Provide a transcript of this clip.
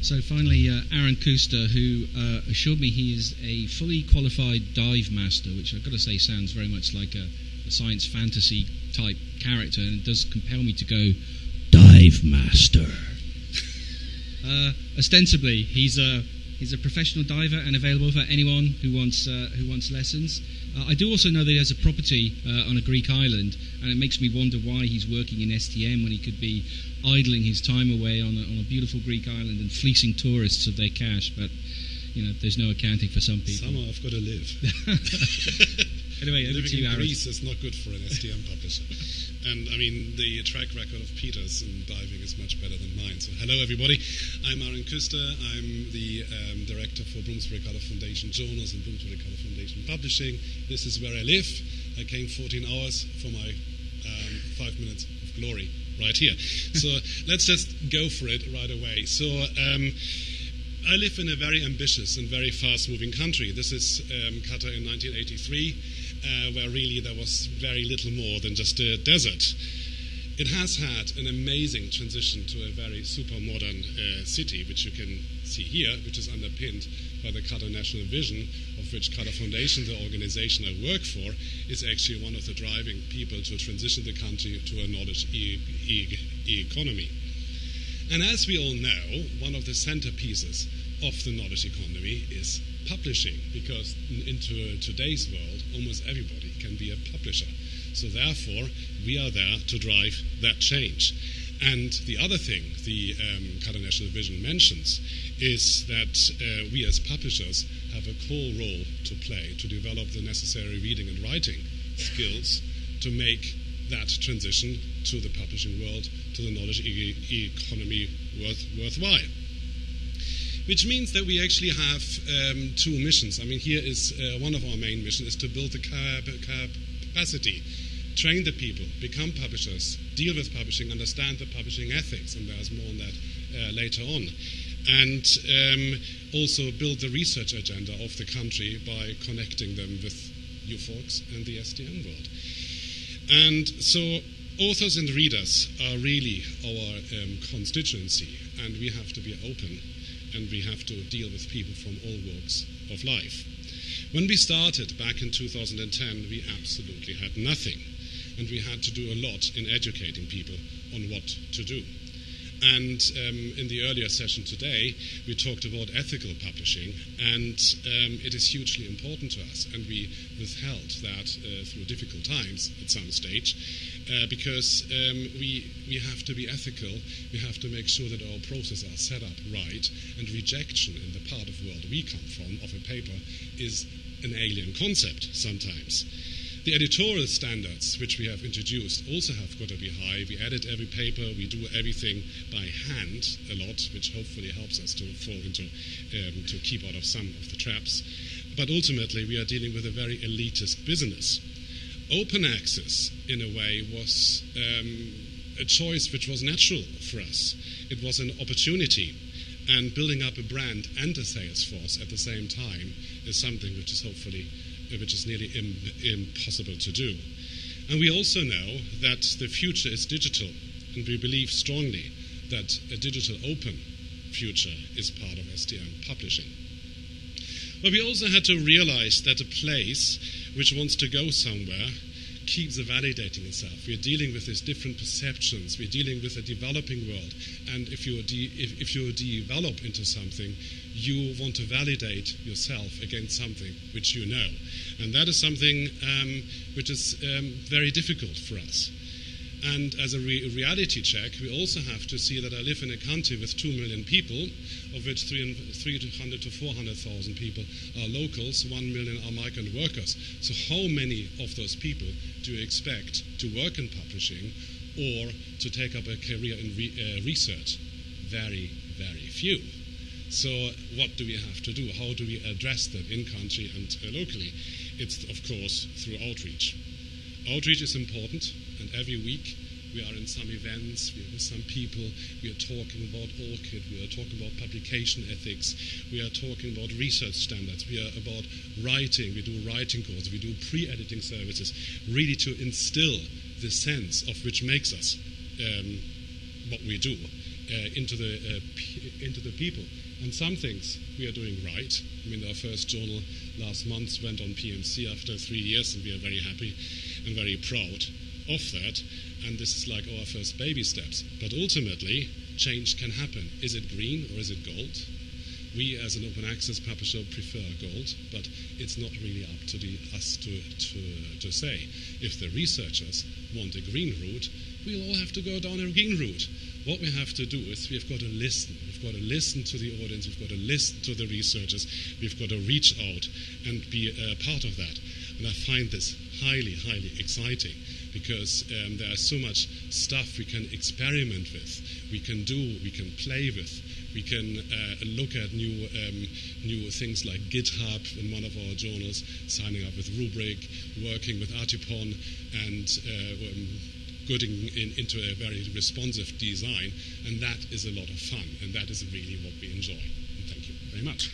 So finally, Arend, who assured me he is a fully qualified dive master, which I've got to say sounds very much like a science fantasy type character, and it does compel me to go, dive master. Ostensibly, he's a professional diver and available for anyone who wants lessons. I do also know that he has a property on a Greek island, and it makes me wonder why he's working in STM when he could be idling his time away on a beautiful Greek island and fleecing tourists of their cash. But there's no accounting for some people. Somehow I've got to live. Anyway, over to you, Living in Arend. Greece is not good for an STM publisher. And I mean, the track record of Peter's in diving is much better than mine. So hello, everybody. I'm Arend. I'm the director for Bloomsbury Color Foundation Journals and Bloomsbury Color Foundation Publishing. This is where I live. I came 14 hours for my 5 minutes of glory right here. So let's just go for it right away. So I live in a very ambitious and very fast-moving country. This is Qatar in 1983. Where really there was very little more than just a desert. It has had an amazing transition to a very super modern city, which you can see here, which is underpinned by the Qatar National Vision, of which Qatar Foundation, the organization I work for, is actually one of the driving people to transition the country to a knowledge economy. And as we all know, one of the centerpieces of the knowledge economy is publishing, because in today's world, almost everybody can be a publisher. So therefore, we are there to drive that change. And the other thing the Qatar National Vision mentions is that we as publishers have a core role to play to develop the necessary reading and writing skills to make that transition to the publishing world, to the knowledge economy worthwhile. Which means that we actually have two missions. I mean, here is one of our main missions is to build the capacity, train the people, become publishers, deal with publishing, understand the publishing ethics, and there's more on that later on. And also build the research agenda of the country by connecting them with you folks and the STM world. And so authors and readers are really our constituency, and we have to be open, and we have to deal with people from all walks of life. When we started back in 2010, we absolutely had nothing, and we had to do a lot in educating people on what to do. And in the earlier session today, we talked about ethical publishing, and it is hugely important to us, and we withheld that through difficult times at some stage, because we have to be ethical, we have to make sure that our processes are set up right, and rejection in the part of the world we come from of a paper is an alien concept sometimes. The editorial standards which we have introduced also have got to be high. We edit every paper, we do everything by hand a lot, which hopefully helps us to fall into, to keep out of some of the traps. But ultimately, we are dealing with a very elitist business. Open access, in a way, was a choice which was natural for us. It was an opportunity. And building up a brand and a sales force at the same time is something which is nearly impossible to do. And we also know that the future is digital, and we believe strongly that a digital open future is part of STM publishing. But we also had to realize that a place which wants to go somewhere keeps validating itself. We're dealing with these different perceptions. We're dealing with a developing world. And if you develop into something, you want to validate yourself against something which you know. And that is something which is very difficult for us. And as a reality check, we also have to see that I live in a country with 2 million people, of which 300 to 400,000 people are locals, 1 million are migrant workers. So how many of those people do you expect to work in publishing or to take up a career in research? Very, very few. So what do we have to do? How do we address that in country and locally? It's, of course, through outreach. Outreach is important, and every week we are in some events, we are with some people, we are talking about ORCID, we are talking about publication ethics, we are talking about research standards, we are about writing, we do writing courses, we do pre-editing services, really to instill the sense of which makes us what we do into the people. And some things we are doing right. I mean, our first journal last month went on PMC after 3 years, and we are very happy and very proud of that. And this is like our first baby steps. But ultimately, change can happen. Is it green or is it gold? We, as an open access publisher, prefer gold, but it's not really up to us to say. If the researchers want a green route, we'll all have to go down a green route. What we have to do is we've got to listen. We've got to listen to the audience. We've got to listen to the researchers. We've got to reach out and be a part of that. And I find this highly, highly exciting, because there is so much stuff we can experiment with, we can do, we can play with. We can look at new things like GitHub in one of our journals, signing up with Rubrik, working with Artipon, and getting into a very responsive design. And that is a lot of fun, and that is really what we enjoy. And thank you very much.